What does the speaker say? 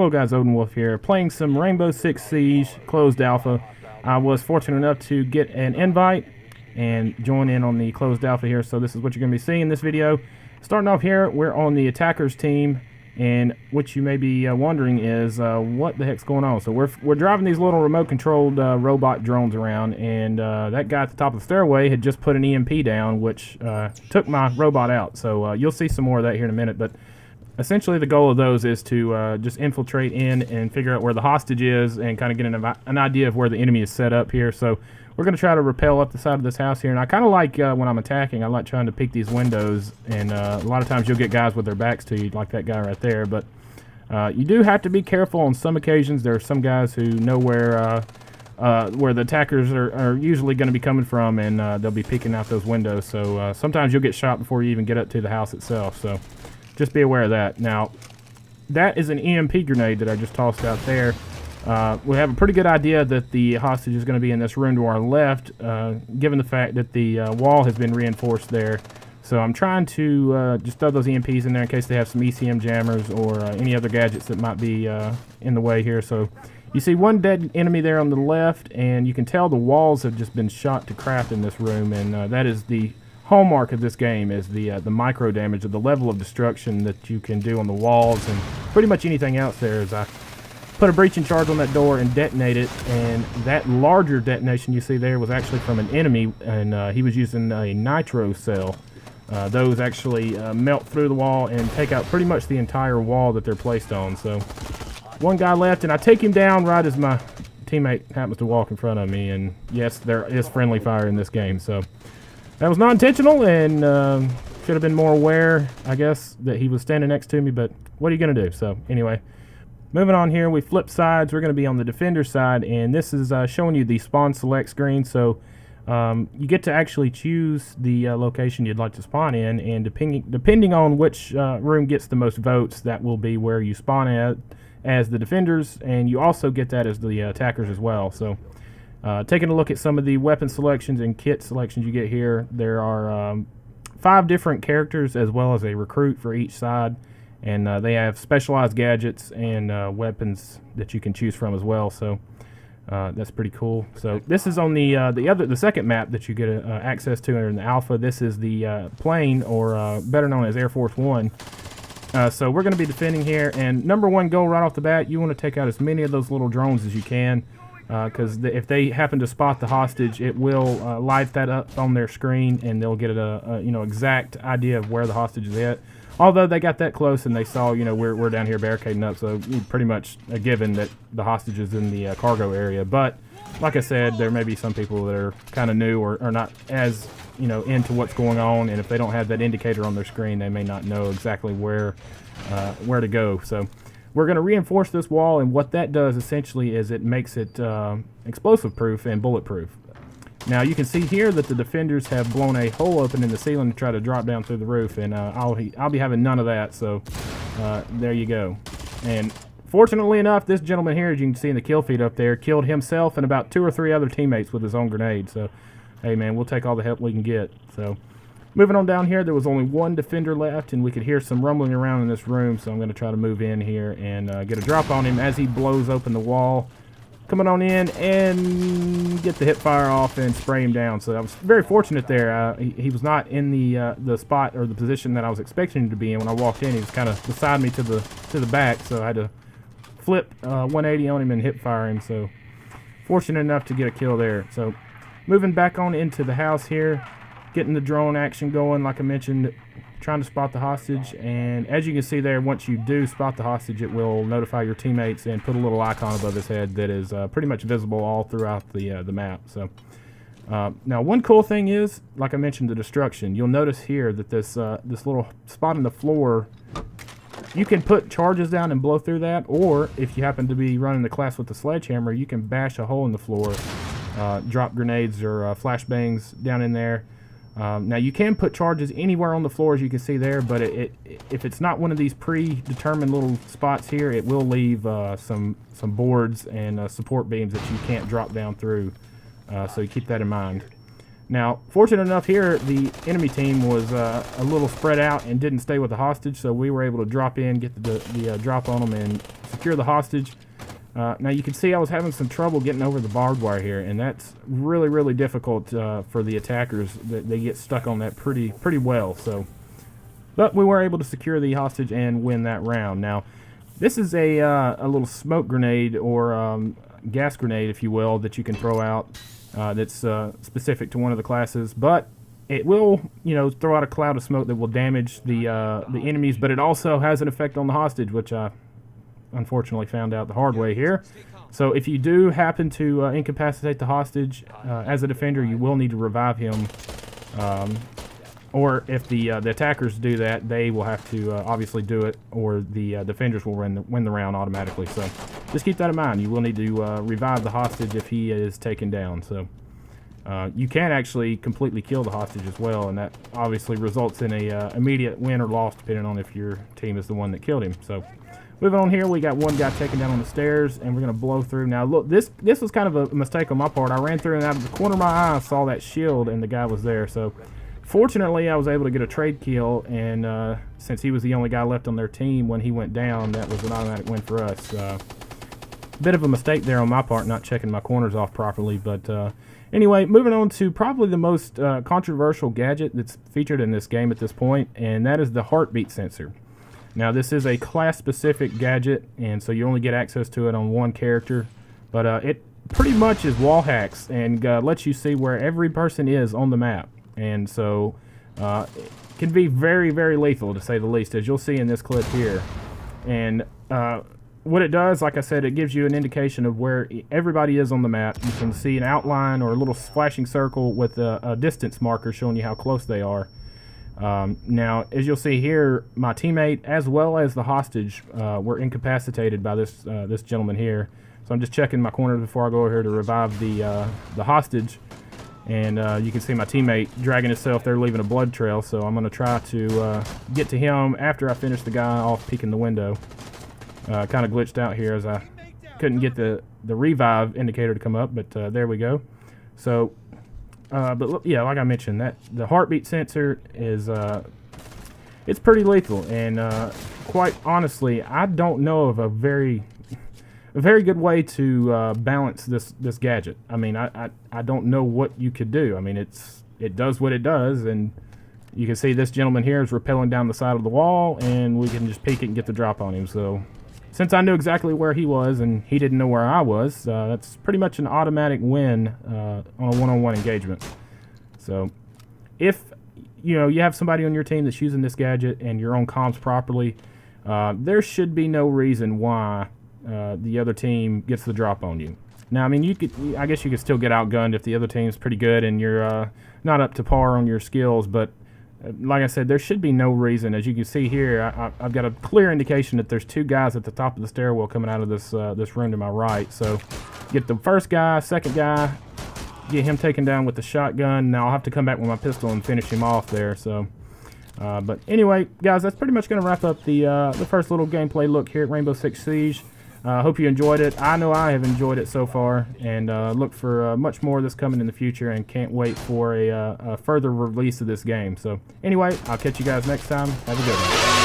Hello guys, Odin Wolf here, playing some Rainbow Six Siege closed alpha. I was fortunate enough to get an invite and join in on the closed alpha here, so this is what you're going to be seeing in this video. Starting off here, we're on the attackers team, and what you may be wondering is what the heck's going on. So we're driving these little remote controlled robot drones around, and that guy at the top of the stairway had just put an EMP down, which took my robot out. So you'll see some more of that here in a minute, but essentially the goal of those is to just infiltrate in and figure out where the hostage is and kind of get an idea of where the enemy is set up here. So we're going to try to rappel up the side of this house here, and I kind of like when I'm attacking, I like trying to peek these windows, and a lot of times you'll get guys with their backs to you, like that guy right there, but you do have to be careful on some occasions. There are some guys who know where the attackers are usually going to be coming from, and they'll be peeking out those windows, so sometimes you'll get shot before you even get up to the house itself, so just be aware of that. Now, that is an EMP grenade that I just tossed out there. We have a pretty good idea that the hostage is going to be in this room to our left, given the fact that the wall has been reinforced there. So I'm trying to just throw those EMPs in there in case they have some ECM jammers or any other gadgets that might be in the way here. So you see one dead enemy there on the left, and you can tell the walls have just been shot to crap in this room, and that is the hallmark of this game, is the micro damage, of the level of destruction that you can do on the walls and pretty much anything else there. As I put a breaching charge on that door and detonate it, and that larger detonation you see there was actually from an enemy, and he was using a nitro cell. Those actually melt through the wall and take out pretty much the entire wall that they're placed on. So one guy left, and I take him down right as my teammate happens to walk in front of me, and yes, there is friendly fire in this game. So that was not intentional, and should have been more aware, I guess, that he was standing next to me, but what are you going to do? So anyway, moving on here, we flip sides. We're going to be on the defender side, and this is showing you the spawn select screen. So you get to actually choose the location you'd like to spawn in, and depending on which room gets the most votes, that will be where you spawn at as the defenders, and you also get that as the attackers as well. So taking a look at some of the weapon selections and kit selections you get here, there are 5 different characters as well as a recruit for each side, and they have specialized gadgets and weapons that you can choose from as well. So that's pretty cool. So this is on the second map that you get access to in the alpha. This is the plane, or better known as Air Force One. So we're going to be defending here, and number one goal right off the bat, you want to take out as many of those little drones as you can. Because if they happen to spot the hostage, it will light that up on their screen, and they'll get a exact idea of where the hostage is at. Although they got that close and they saw, we're down here barricading up, so pretty much a given that the hostage is in the cargo area. But like I said, there may be some people that are kind of new or not as into what's going on, and if they don't have that indicator on their screen, they may not know exactly where to go. So we're going to reinforce this wall, and what that does essentially is it makes it explosive proof and bulletproof. Now you can see here that the defenders have blown a hole open in the ceiling to try to drop down through the roof, and I'll be having none of that, so there you go. And fortunately enough, this gentleman here, as you can see in the kill feed up there, killed himself and about 2 or 3 other teammates with his own grenade. So hey man, we'll take all the help we can get. So moving on down here, there was only one defender left, and we could hear some rumbling around in this room, so I'm going to try to move in here and get a drop on him as he blows open the wall. Coming on in and get the hip fire off and spray him down. So I was very fortunate there. He was not in the spot or the position that I was expecting him to be in when I walked in. He was kind of beside me to the back, so I had to flip 180 on him and hip fire him. So fortunate enough to get a kill there. So moving back on into the house here, getting the drone action going, like I mentioned, trying to spot the hostage, and as you can see there, once you do spot the hostage, it will notify your teammates and put a little icon above his head that is pretty much visible all throughout the map. So now one cool thing is, like I mentioned, the destruction. You'll notice here that this little spot in the floor, you can put charges down and blow through that, or if you happen to be running the class with the sledgehammer, you can bash a hole in the floor, drop grenades or flashbangs down in there. Now you can put charges anywhere on the floor, as you can see there, but if it's not one of these predetermined little spots here, it will leave some boards and support beams that you can't drop down through, so you keep that in mind. Now, fortunate enough here, the enemy team was a little spread out and didn't stay with the hostage, so we were able to drop in, get the drop on them, and secure the hostage. Now, you can see I was having some trouble getting over the barbed wire here, and that's really, really difficult for the attackers. They get stuck on that pretty well. So, but we were able to secure the hostage and win that round. Now, this is a little smoke grenade or gas grenade, if you will, that you can throw out. That's specific to one of the classes, but it will, throw out a cloud of smoke that will damage the enemies. But it also has an effect on the hostage, which I unfortunately found out the hard way here. So if you do happen to incapacitate the hostage as a defender, you will need to revive him. Or if the attackers do that, they will have to obviously do it, or the defenders will win the round automatically. So just keep that in mind. You will need to revive the hostage if he is taken down. So you can actually completely kill the hostage as well, and that obviously results in a immediate win or loss depending on if your team is the one that killed him. So moving on here, we got one guy taken down on the stairs, and we're going to blow through. Now look, this was kind of a mistake on my part. I ran through, and out of the corner of my eye I saw that shield, and the guy was there. So fortunately, I was able to get a trade kill, and since he was the only guy left on their team when he went down, that was an automatic win for us. Bit of a mistake there on my part, not checking my corners off properly, but anyway, moving on to probably the most controversial gadget that's featured in this game at this point, and that is the heartbeat sensor. Now, this is a class-specific gadget, and so you only get access to it on one character, but it pretty much is wall hacks and lets you see where every person is on the map. And so it can be very, very lethal, to say the least, as you'll see in this clip here. And what it does, like I said, it gives you an indication of where everybody is on the map. You can see an outline or a little flashing circle with a distance marker showing you how close they are. Now, as you'll see here, my teammate as well as the hostage were incapacitated by this this gentleman here. So I'm just checking my corners before I go over here to revive the hostage. And you can see my teammate dragging himself there, leaving a blood trail. So I'm going to try to get to him after I finish the guy off peeking the window. Kind of glitched out here as I couldn't get the revive indicator to come up, but there we go. So, but yeah, like I mentioned, that the heartbeat sensor is it's pretty lethal, and quite honestly, I don't know of a very good way to balance this gadget. I mean, I don't know what you could do. I mean, it does what it does, and you can see this gentleman here is rappelling down the side of the wall, and we can just peek it and get the drop on him. So since I knew exactly where he was and he didn't know where I was, that's pretty much an automatic win on a one-on-one engagement. So if you have somebody on your team that's using this gadget and you're on comms properly, there should be no reason why the other team gets the drop on you. Now, I mean, I guess you could still get outgunned if the other team's pretty good and you're not up to par on your skills, but like I said, there should be no reason. As you can see here, I've got a clear indication that there's two guys at the top of the stairwell coming out of this room to my right. So get the first guy, second guy, get him taken down with the shotgun. Now I'll have to come back with my pistol and finish him off there. So, but anyway, guys, that's pretty much going to wrap up the first little gameplay look here at Rainbow Six Siege. Hope you enjoyed it. I know I have enjoyed it so far, and look for much more of this coming in the future, and can't wait for a further release of this game. So anyway, I'll catch you guys next time. Have a good one.